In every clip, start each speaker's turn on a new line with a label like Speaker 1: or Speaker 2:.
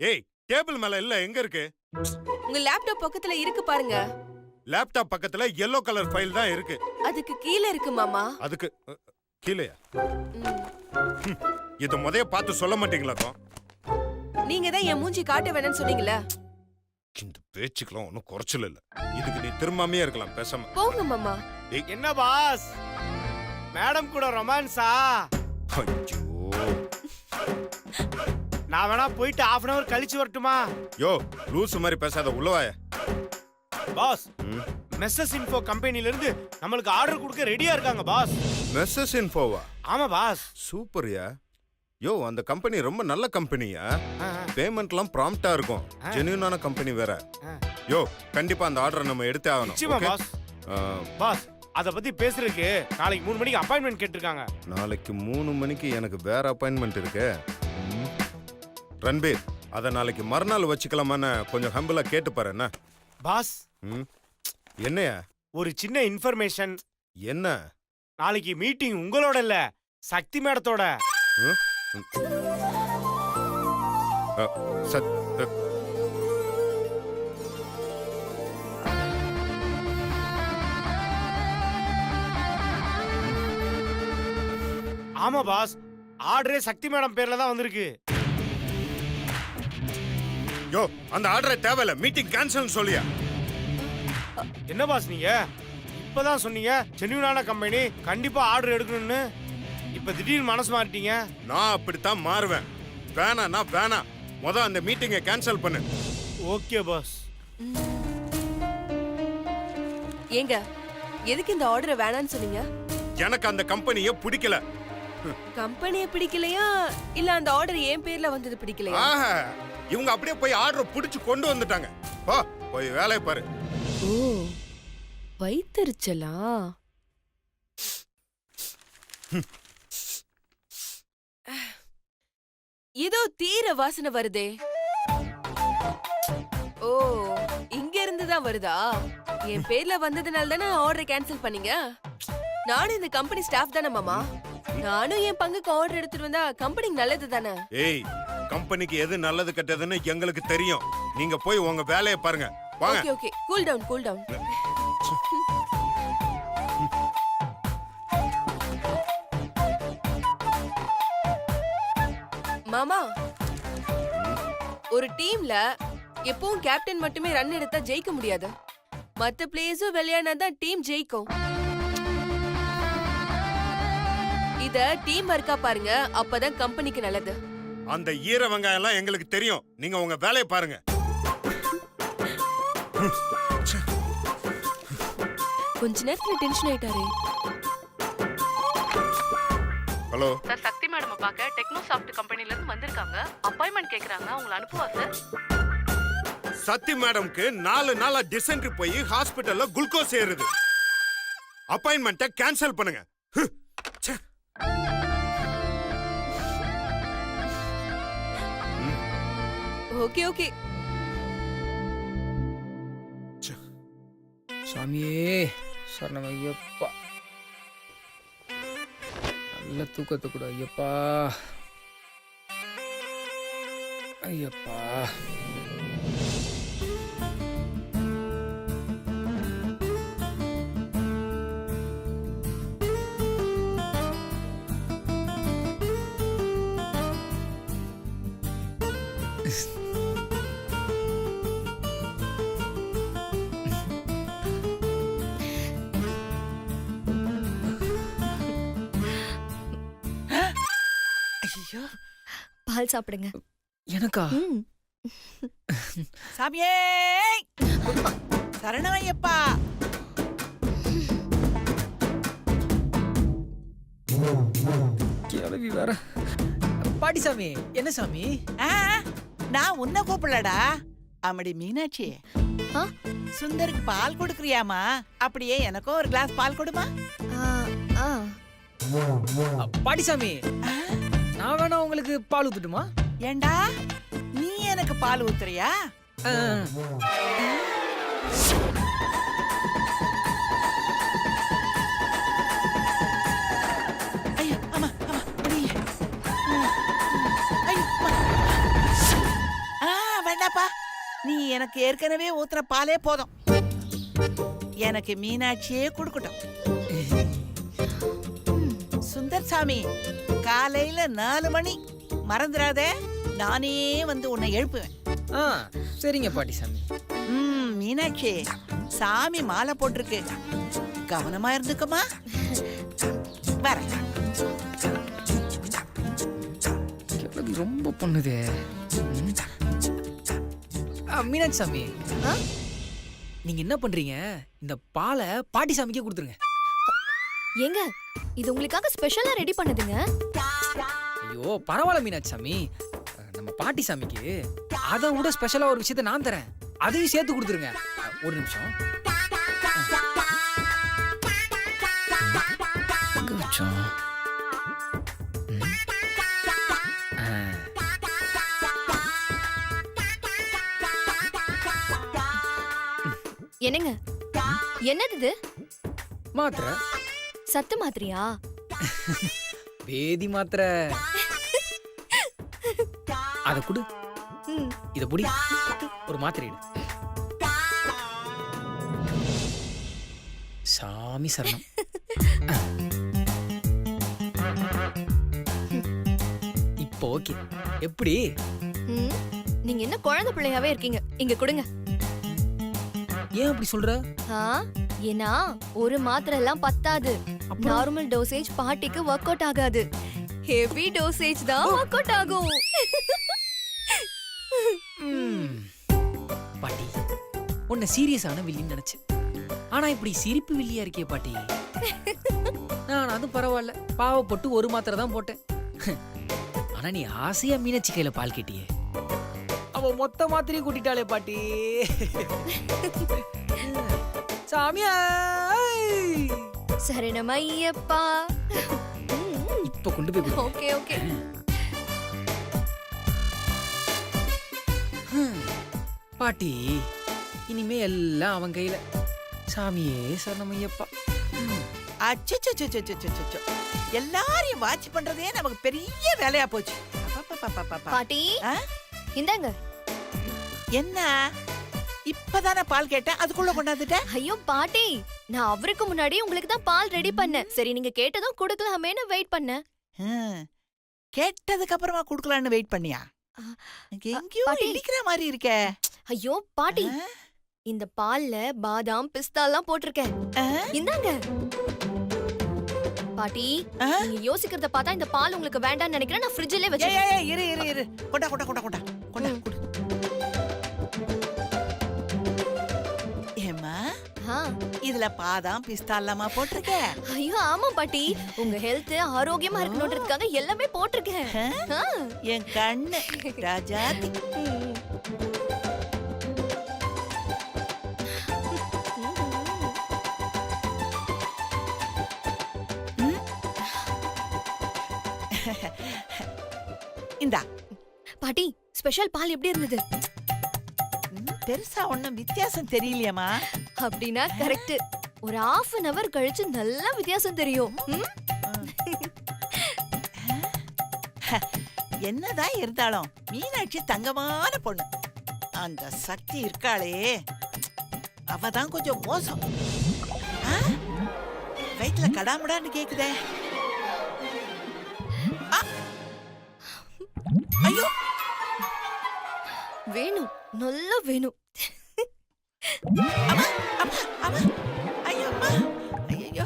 Speaker 1: ஏய் டேபிள் மேல இல்ல, எங்க இருக்கு?
Speaker 2: உங்க லேப்டாப் பக்கத்துல இருக்கு பாருங்க.
Speaker 1: லேப்டாப் பக்கத்துல yellow கலர் ஃபைல் தான் இருக்கு.
Speaker 2: அதுக்கு கீழ இருக்கு மாமா.
Speaker 1: அதுக்கு கீழயா?
Speaker 2: ம்.
Speaker 1: இது முதல்ல பார்த்து சொல்ல மாட்டீங்களா?
Speaker 2: நீங்க தான் என் மூஞ்சி காட்ட வேணாம்னு சொன்னீங்கல.
Speaker 1: இந்த பேச்சுக்கெல்லாம் ஒன்னும் குறைச்சல் இல்ல. இதுக்கு நீ திரும்பாமே இருக்கலாம், பேசாம
Speaker 2: போங்க மாமா.
Speaker 3: என்ன பாஸ், மேடம் கூட ரொமான்ஸா?
Speaker 1: ஐயோ,
Speaker 3: நான் வேணா போயிட்டு half an hour கழிச்சு வரட்டுமா?
Speaker 1: யோ லூசு மாதிரி பேசாத, உள்ளவாய.
Speaker 3: பாஸ், மெசஸ் இன்ஃபோ கம்பெனில இருந்து நம்மளுக்கு ஆர்டர் கொடுக்க ரெடியா இருக்காங்க பாஸ்.
Speaker 1: மெசஸ் இன்ஃபோவா?
Speaker 3: ஆமா பாஸ்.
Speaker 1: சூப்பர்யா. யோ அந்த கம்பெனி ரொம்ப நல்ல கம்பெனியா. பேமெண்ட்லாம் ப்ராம்ப்டா இருக்கும். ஜென்யூனான கம்பெனி வேற. யோ கண்டிப்பா அந்த ஆர்டரை நம்ம எடுத்தே ஆகணும்.
Speaker 3: நிச்சயமா பாஸ். பாஸ், அத பத்தி பேசுறதுக்கு நாளைக்கு 3 மணிக்கு அப்பாயின்ட்மென்ட் கேட்டிருக்காங்க.
Speaker 1: நாளைக்கு 3 மணிக்கு எனக்கு வேற அப்பாயின்ட்மெண்ட் இருக்கு. ரன்பீர், அத நாளைக்கு மறுநாள் வச்சுக்கலாமான்னு கொஞ்சம் ஹம்பிளா கேட்டு பாரு. என்ன
Speaker 3: பாஸ்?
Speaker 1: என்னையா?
Speaker 3: ஒரு சின்ன இன்ஃபர்மேஷன்.
Speaker 1: என்ன?
Speaker 3: நாளைக்கு மீட்டிங் உங்களோட இல்ல, சக்தி மேடத்தோட. ஆமா பாஸ், ஆர்டரே சக்தி மேடம் பேர்ல தான் வந்திருக்கு.
Speaker 1: யோ அந்த ஆர்டரே தேவையில்ல, மீட்டிங் கேன்சல் சொல்லியா?
Speaker 3: என்ன பாஸ் நீங்க இப்பதான் சொன்னீங்க ஜென்யூனான கம்பெனி, கண்டிப்பா ஆர்டர் எடுக்கணும்னு. இப்ப திடீர்னு மனசு மாறிட்டீங்க.
Speaker 1: நான் அப்படித்தான் மாறுவேன். வேணானா வேணாம், அந்த மீட்டிங்கை கேன்சல் பண்ணு.
Speaker 3: Okay boss.
Speaker 2: ஏங்க எதுக்கு இந்த ஆர்டரை வேணான்னு சொன்னீங்க?
Speaker 1: எனக்கு அந்த கம்பெனியை பிடிக்கல.
Speaker 2: கம்பெனியை பிடிக்கலையா இல்ல அந்த ஆர்டர் என் பேர்ல வந்தது பிடிக்கலையா?
Speaker 1: இவங்க அப்படியே போய் ஆர்டர் புடிச்சு கொண்டு வந்துட்டாங்க. போய் வேலையை பாரு.
Speaker 2: ஓ, வைத்தறிச்சலா? ஏதோ தீர வாசனை வருதே. ஓ, இங்க இருந்து தான் வருதா? என் பேர்ல வந்ததுனால தானே ஆர்டர் கேன்சல் பண்ணீங்க. நானும் இந்த கம்பெனி ஸ்டாஃப் தானே மாமா. நானும் என் பங்குக்கு ஆர்டர் எடுத்துட்டு வந்தா கம்பெனிக்கு நல்லது தானே.
Speaker 1: ஏய், கம்பெனிக்கு எது நல்லது கெட்டதுன்னு எங்களுக்கு தெரியும். நீங்க போய் உங்க வேலையை பாருங்க. வாங்க.
Speaker 2: Okay okay, cool down cool down. மாமா, ஒரு டீம்ல எப்பவும் கேப்டன் மட்டுமே ரன் எடுத்தா ஜெயிக்க முடியாது. மத்த பிளேயர்ஸும் விளையாடினாதான் டீம் ஜெயிக்கும். இத டீம் ஒர்க்கா பாருங்க, அப்பதான் கம்பெனிக்கு நல்லது.
Speaker 1: அந்த ஈர வெங்காயம் எல்லாம் எங்களுக்கு தெரியும். நீங்க உங்க வேலையை பாருங்க.
Speaker 2: கொஞ்ச நேரத்துல டென்ஷன் ஆயிட்டாரே.
Speaker 1: ஹலோ
Speaker 4: சார், சக்தி மேடம் பார்க்க டெக்னோசாஃப்ட் கம்பெனில இருந்து வந்திருக்காங்க. அப்பாயின்ட்மெண்ட் கேக்குறாங்க, உங்களை அனுப்புவா சார்?
Speaker 1: சக்தி மேடம்க்கு 4 நாளா டிசென்ட்ரி போய் ஹாஸ்பிடல்ல குளுக்கோஸ் ஏறுது. அப்பாயின்ட்மெண்ட்டை கேன்சல் பண்ணுங்க.
Speaker 2: Okay okay.
Speaker 5: சாமியே சரணம் ஐயப்பா. நல்ல தூக்கத்தை கூட ஐயப்பா. ஐயப்பா
Speaker 6: பால் சாப்பிடுங்க.
Speaker 5: எனக்கா?
Speaker 7: சாமியே சரணமையப்பா.
Speaker 5: கேள்வி வேற. பாட்டி சாமி, என்ன சாமி?
Speaker 7: நான் உன்னை கூப்பிடலடா, அம்மடி மீனாட்சி. சுந்தருக்கு பால் கொடுக்கறியாமா? அப்படியே எனக்கும் ஒரு கிளாஸ் பால் கொடுமா.
Speaker 5: பாட்டி சாமி, நான் வேணா உங்களுக்கு பால் ஊத்துட்டுமா?
Speaker 7: ஏண்டா நீ எனக்கு பால் ஊத்துறியா? ஐயோ அம்மா அம்மா முடியல. ஐயோ அவருக்கு ஏற்கனவே ஊத்துன பாலே போதும். எனக்கு மீனாட்சியே கொடுக்கட்டும். சுந்தர் சாமி, காலையில 4 மணி மறந்துடாதே, நானே வந்து உன்னை எழுப்புவேன்.
Speaker 5: ஆ சரிங்க பாட்டி சாமி.
Speaker 7: மீனாட்சி, சாமி மாலை போட்டிருக்கு, கவனமா இருந்துக்குமா. வரேன்.
Speaker 5: கிழவி ரொம்ப பண்ணுதே. மீனாட்சி சாமி, நீங்க என்ன பண்றீங்க? இந்த பாலை பாட்டி சாமிக்கே கொடுத்துருங்க.
Speaker 6: ஏங்க இது உங்களுக்காக ஸ்பெஷலா ரெடி பண்ணுதுங்க.
Speaker 5: ஐயோ பரவாயில்ல மீனாட்சி சாமி, நம்ம பாட்டி சாமிக்கு அதை விட ஸ்பெஷலா ஒரு விஷயத்த நான் தரேன், அதையும் சேர்த்து கொடுத்துருங்க. ஒரு நிமிஷம். எங்க வச்சோம்?
Speaker 6: என்னங்க என்னது இது?
Speaker 5: மாத்திரை.
Speaker 6: சத்து மாத்திரையா?
Speaker 5: வேதி மாத்திரை. அத குடு. இத புடி. ஒரு மாத்திரை எடு. சாமி சரணம். இப்போ ஓகே. எப்படி?
Speaker 6: நீங்க என்ன குழந்தை பிள்ளையாவே இருக்கீங்க? இங்க கொடுங்க.
Speaker 5: ஏன் அப்படி சொல்ற?
Speaker 6: ஏன்னா ஒரு மாத்திரை எல்லாம் பத்தாது. நார்மல் டோசேஜ் பாட்டிக்கு ஒர்க் அவுட் ஆகாது. ஹெவி டோசேஜ் தான் ஒர்க் அவுட் ஆகும்.
Speaker 5: பாட்டி, உன்னை சீரியஸான வில்லின்னு நினைச்சு, ஆனா இப்படி சிரிப்பு வில்லியா இருக்கே பாட்டி. நான் அது பரவாயில்ல, பாவப்பட்டு ஒரு மாத்திரை தான் போட்டேன். ஆனா நீ ஆசையா மீனாட்சி கையில பால் கேட்டியே, அவ மொத்த மாத்திரையும் கூட்டிட்டாளே பாட்டி. சாமியா
Speaker 6: சரணமையப்பா.
Speaker 5: இப்ப கொண்டு போய் கொடு.
Speaker 6: Okay okay.
Speaker 5: பாட்டி, இனிமே எல்லாம் அவன் கையில. சாமியே சரணமையப்பா.
Speaker 7: அச்சச்சச்சச்சச்சச்சச்சோ, எல்லாரையும் வாட்ச் பண்றதே நமக்கு பெரிய வேலையா போச்சு.
Speaker 6: பாட்டி
Speaker 7: ஆ?
Speaker 6: இந்தாங்க.
Speaker 7: என்ன இப்பதானே பால் கேட்டேன், அதுக்குள்ள கொண்டாந்துட்ட?
Speaker 6: ஐயோ பாட்டி, நான் அவருக்கு முன்னாடி உங்களுக்கு தான் பால் ரெடி பண்ணேன். சரி நீங்க கேட்டதும் கொடுக்கலாமேன்னு வெயிட் பண்ணேன்.
Speaker 7: கேட்டதுக்கு அப்புறமா குடுக்கலாம்னு வெயிட் பண்ணியா? எங்கேயோ
Speaker 6: பாட்டி.
Speaker 7: இடிக்கிற மாதிரி இருக்கே.
Speaker 6: ஐயோ பாட்டி, இந்த பால்ல பாதாம் பிஸ்தாலாம் போட்டிருக்கேன். இந்தாங்க. பாட்டி, நீங்க யோசிக்கிறத பார்த்தா இந்த பால் உங்களுக்கு வேண்டாம்னு நினைக்கிறேன். நான் ஃப்ரிட்ஜ்லயே
Speaker 7: ஏய்,
Speaker 6: வச்சிருக்கேன்.
Speaker 7: ஏய், இரு இரு இரு, கொண்டா கொண்டா கொண்டா கொண்டா கொண்டா குடு. ஏம்மா, இதுல பாதாம் பிஸ்தா எல்லாமா போட்டிருக்க?
Speaker 6: ஐயோ ஆமா பாட்டி, உங்க ஹெல்த் ஆரோக்கியமா இருக்கணும்ன்றதுக்காக எல்லாமே போட்டிருக்கேன்.
Speaker 7: என் கண்ணு ராஜாதி. இந்தா
Speaker 6: பாட்டி, ஸ்பெஷல் பால் எப்படி இருந்தது?
Speaker 7: பெருசா ஒண்ணும் வித்தியாசம் தெரியலையேம்மா.
Speaker 6: அப்படின்னா கரெக்ட். ஒரு half an hour கழிச்சு நல்ல வித்தியாசம் தெரியும்.
Speaker 7: என்னதான் இருந்தாலும் மீனாட்சி தங்கமான பொண்ணு. அந்த சக்தி இருக்காளே, அவதான் கொஞ்சம் மோசம். வயிற்றுல கடாமுடான்னு கேக்குதே. ஐயோ,
Speaker 6: வேணும், நல்லா வேணும்.
Speaker 7: அம்மா அம்மா அம்மா, ஐயோ அம்மா, ஐயோ.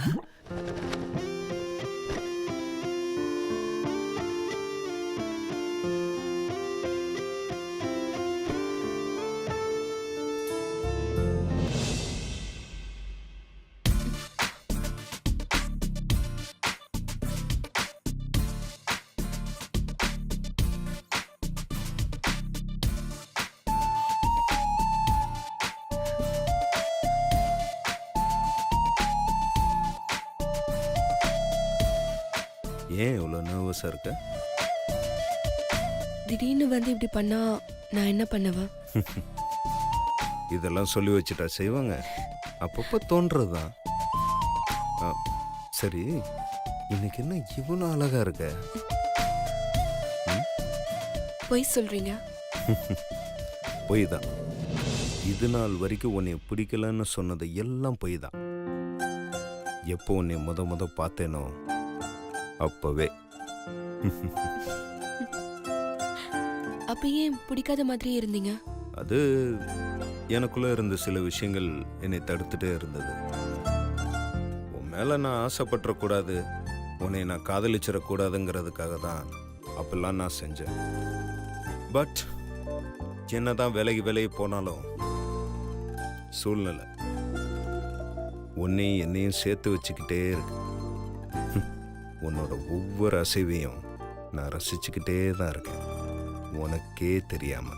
Speaker 1: ஏன் இவ்வளோ நர்வஸாக இருக்க?
Speaker 2: திடீர்னு வந்து இப்படி பண்ணா நான் என்ன பண்ணுவேன்?
Speaker 1: இதெல்லாம் சொல்லி வச்சுட்டா செய்வாங்க, அப்பப்போ தோன்றது தான். சரி, இன்னைக்கு என்ன இவ்வளோ அழகா இருக்க?
Speaker 2: பொய் சொல்றீங்க?
Speaker 1: பொய் தான். இது நாள் வரைக்கும் உன்னை பிடிக்கலன்னு சொன்னது எல்லாம் பொய் தான். எப்போ உன்னை முத பார்த்தேனோ அப்பவே.
Speaker 2: அப்ப ஏன் பிடிக்காத மாதிரி இருந்தீங்க?
Speaker 1: அது எனக்குள்ள இருந்த சில விஷயங்கள் என்னை தடுத்துட்டே இருந்தது. உன் மேல நான் ஆசைப்பட்டுறக்கூடாது, உன்னை நான் காதலிச்சிடக்கூடாதுங்கிறதுக்காக தான் அப்பெல்லாம் நான் செஞ்சேன். பட் என்னதான் விலகி போனாலும் சூழ்நிலை உன்னையும் என்னையும் சேர்த்து வச்சுக்கிட்டே இருக்கு. உன்னோட ஒவ்வொரு அசைவையும் நான் ரசிச்சுக்கிட்டே தான் இருக்கேன், உனக்கே தெரியாம.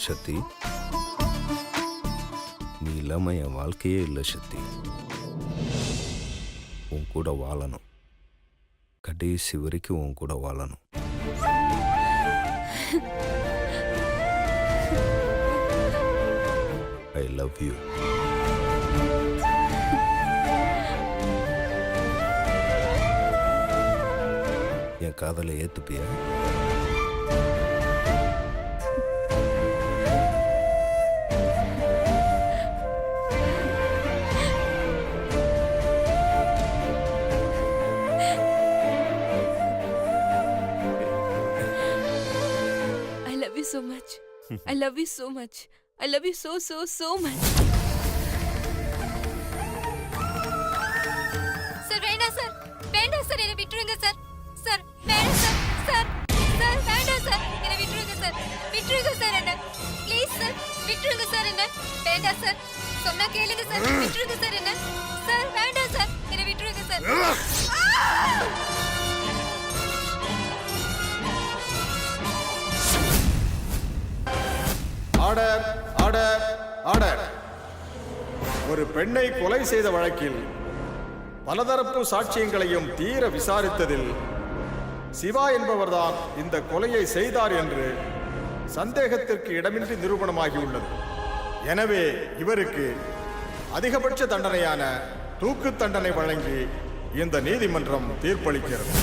Speaker 1: சக்தி, நீ இல்லாம என் வாழ்க்கையே இல்லை சக்தி. உன் கூட வாழணும், கடைசி வரைக்கும் உன் கூட வாழணும். I love you. என் காதலை ஏத்துப்பியா?
Speaker 2: So much. I love you so much. I love you so much.
Speaker 6: Sir வேண்டாம் சார், வேண்டாம் சார், என்னை விட்டுருங்க சார். சார் வேண்டாம் சார், சார் சார் வேண்டாம் சார், என்னை விட்டுருங்க சார், விட்டுருங்க சார் என்ன, ப்ளீஸ் சார், விட்டுருங்க சார் என்ன, வேண்டாம் சார், சொன்னா கேளுங்க சார், விட்டுருங்க சார் என்ன, சார் வேண்டாம் சார், என்னை விட்டுருங்க சார்.
Speaker 8: Order order order. ஒரு பெண்ணை கொலை செய்த வழக்கில் பலதரப்பு சாட்சியங்களையும் தீர விசாரித்ததில் சிவா என்பவர்தான் இந்த கொலையை செய்தார் என்று சந்தேகத்திற்கு இடமின்றி நிரூபணமாகியுள்ளது. எனவே இவருக்கு அதிகபட்ச தண்டனையான தூக்கு தண்டனை வழங்கி இந்த நீதிமன்றம் தீர்ப்பளிக்கிறது.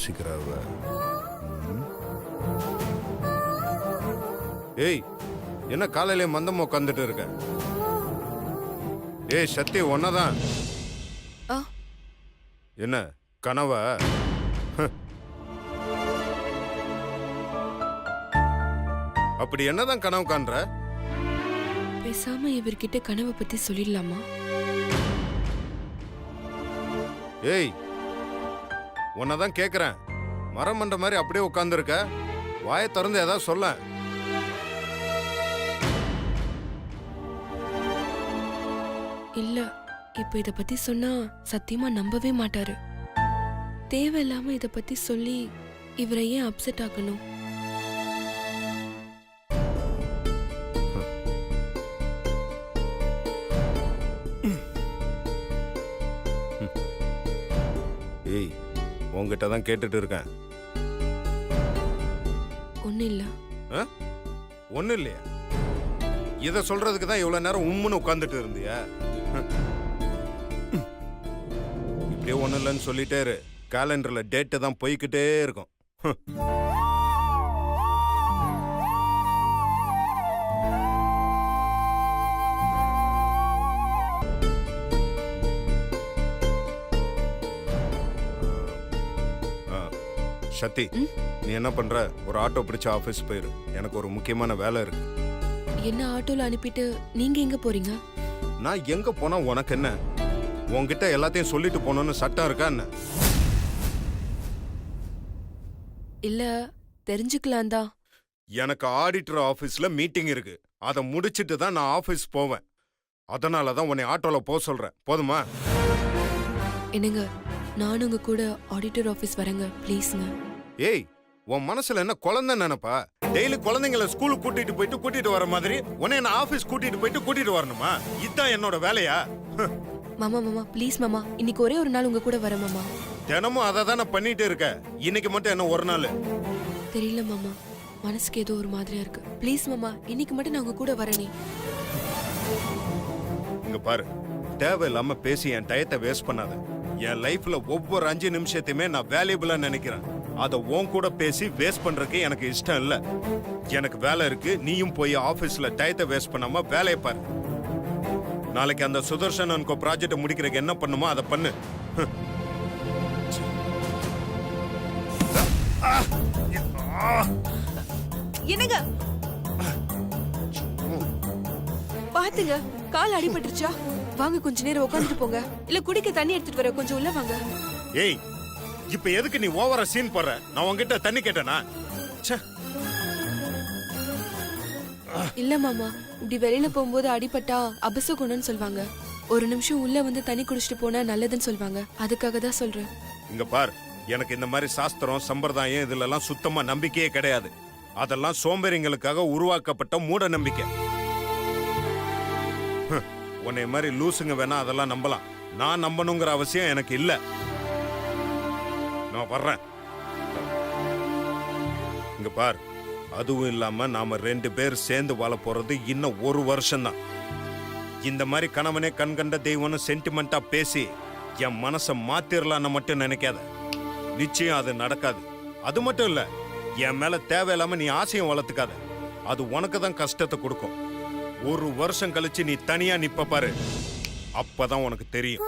Speaker 1: யோசிக்கிறா அவ? ம்? ஏய், என்ன காலையில மந்தமா உட்காந்துட்டு இருக்க? ஏய் சத்தி, ஒன்னதான்.
Speaker 2: ஆ.
Speaker 1: என்ன கனவா? அப்படி என்னதான் கனவு காண்ற?
Speaker 2: பேசாம இவர்கிட்ட கனவை பத்தி சொல்லிடலாமா?
Speaker 1: ஏய், உன்னதான் கேக்குறேன். மரம் மண்ட மாதிரி அப்படியே உட்கார்ந்துருக்க. வாயை திறந்து ஏதாவது சொல்ல.
Speaker 2: இல்ல, இப்ப இத பத்தி சொன்னா சத்தியமா நம்பவே மாட்டாரு. தேவையில்லாம இத பத்தி சொல்லி இவரை ஏன் அப்செட் ஆக்கணும்?
Speaker 1: ஏய், உன்கிட்ட தான் கேட்டுட்டு இருக்கேன்.
Speaker 2: ஒண்ணு இல்ல.
Speaker 1: ஒண்ணு இல்லையா? இத சொல்றதுக்கு தான் இவ்வளவு நேரம் உம்முன்னு உட்கார்ந்துட்டு இருந்தியா? இப்படியே ஒண்ணு இல்லைன்னு சொல்லிட்டே இரு. கேலண்டர்ல டேட்டு தான் போய்கிட்டே இருக்கும். சத்தி, நீ என்ன பண்ற? ஒரு ஆட்டோ பிடிச்சு ஆபீஸ் போயிரு. எனக்கு ஒரு முக்கியமான வேலை இருக்கு.
Speaker 2: என்ன ஆட்டோல அனுப்பிட்டு நீங்க எங்க போறீங்க?
Speaker 1: நான் எங்க போனா உனக்கு என்ன? உன்கிட்ட எல்லாத்தையும் சொல்லிட்டு போகணும்னு சட்டம் இருக்கா என்ன?
Speaker 2: இல்ல, தெரிஞ்சுக்கலாம் தான்.
Speaker 1: எனக்கு ஆடிட்டர் ஆபீஸ்ல மீட்டிங் இருக்கு. அதை முடிச்சிட்டு தான் நான் ஆபீஸ் போவேன். அதனால தான் உன்னை ஆட்டோல போக சொல்றேன். போதுமா?
Speaker 2: என்னங்க, நானும் உங்க கூட ஆடிட்டர் ஆபீஸ் வரேங்க, ப்ளீஸ்ங்க.
Speaker 1: ஏய், உன் மனசுல என்ன குழந்தை நினைப்பா? டெய்லி குழந்தைங்கள ஸ்கூலுக்கு கூட்டிட்டு வர மாதிரி உன்னை என்ன ஆபீஸ் கூட்டிட்டு வரணுமா? இதுதான் என்னோட வேலையா?
Speaker 2: மாமா மாமா ப்ளீஸ் மாமா, இன்னைக்கு ஒரே ஒரு நாள் உங்க கூட வரேன் மாமா.
Speaker 1: தினமும் அதை தானே பண்ணிட்டு இருக்க. இன்னைக்கு மட்டும் என்ன ஒரு நாள்?
Speaker 2: தெரியல மாமா, மனசுக்கு ஏதோ ஒரு மாதிரியா இருக்கு. ப்ளீஸ் மாமா, இன்னைக்கு மட்டும் நான் உங்க கூட வரேனே.
Speaker 1: இங்க பாரு, தேவையில்லாம பேசி என் டயத்தை வேஸ்ட் பண்ணாத. என் லைஃப்ல ஒவ்வொரு 5 நிமிஷத்தையுமே நான் வேல்யூபிளா நினைக்கிறேன். அதை உன் கூட பேசி வேஸ்ட் பண்றதுக்கு எனக்கு இஷ்டம் இல்ல. எனக்கு வேலை இருக்கு. நீயும் போய் ஆபீஸ்ல டயத்தை வேஸ்ட் பண்ணாம வேலையை பாரு. நாளைக்கு அந்த சுதர்ஷன் ப்ராஜெக்ட் முடிக்கிறதுக்கு என்ன பண்ணுமோ அதை பண்ணு.
Speaker 2: என்னங்க பாத்துங்க, கால் அடிபட்டுருச்சா? வாங்க கொஞ்ச நேரம் உட்காந்துட்டு போங்க. இல்ல குடிக்க தண்ணி எடுத்துட்டு வர, கொஞ்சம் உள்ள வாங்க.
Speaker 1: ஏய், இப்ப எதுக்கு நீ ஓவரா சீன் போடுற? நான் உன்கிட்ட தண்ணி கேட்டேனா?
Speaker 2: இல்ல மாமா, இப்படி வெளியில போகும்போது அடிபட்டா அபசகுணம்னு சொல்வாங்க. ஒரு நிமிஷம் உள்ள வந்து தண்ணி குடிச்சிட்டு போனா நல்லதுன்னு சொல்வாங்க. அதுக்காக தான் சொல்றேன்.
Speaker 1: இங்க பார், எனக்கு இந்த மாதிரி சாஸ்திரம் சம்பிரதாயம் இதுல எல்லாம் சுத்தமா நம்பிக்கையே கிடையாது. அதெல்லாம் சோம்பேறிங்களுக்காக உருவாக்கப்பட்ட மூட நம்பிக்கை. உன்னை மாதிரி லூசுங்க வேணா அதெல்லாம் நம்பலாம். நான் நம்பணுங்கிற அவசியம் எனக்கு இல்ல. நான் வர்றேன். இங்க பார், அதுவும் இல்லாம நாம 2 பேர் சேர்ந்து வாழ போறது இன்னும் 1 வருஷம் தான். இந்த மாதிரி கணவனே கண்கண்ட தெய்வம்னு சென்டிமெண்டா பேசி என் மனசை மாத்திரலான்னு மட்டும் நினைக்காத. நிச்சயம் அது நடக்காது. அது மட்டும் இல்ல, என் மேல தேவையில்லாம நீ ஆசையும் வளர்த்துக்காத. அது உனக்கு தான் கஷ்டத்தை கொடுக்கும். 1 வருஷம் கழிச்சு நீ தனியா நிப்ப பாரு, அப்பதான் உனக்கு தெரியும்.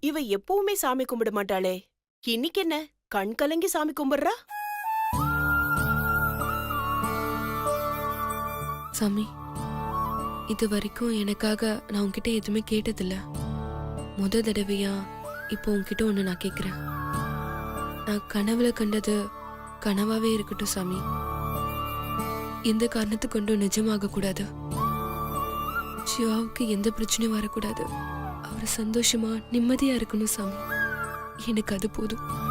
Speaker 9: இவ எப்பவுமே சாமி கும்பிட மாட்டாளே, இன்னைக்கு என்ன கண் கலங்கி சாமி கும்பிடுறா?
Speaker 2: சாமி, இது வரைக்கும் எனக்காக நான் உன்கிட்ட எதுவுமே கேட்டதில்ல. முத தடவையா இப்போ உன்கிட்ட ஒண்ணு நான் கேக்குறேன். நான் கனவுல கண்டது கனவாவே இருக்கட்டும் சாமி. எந்த காரணத்தை கொண்டும் நிஜமாக கூடாது. சிவாவுக்கு எந்த பிரச்சனையும் வரக்கூடாது. அவர் சந்தோஷமா நிம்மதியா இருக்கணும் சாமி. எனக்கு அது போதும்.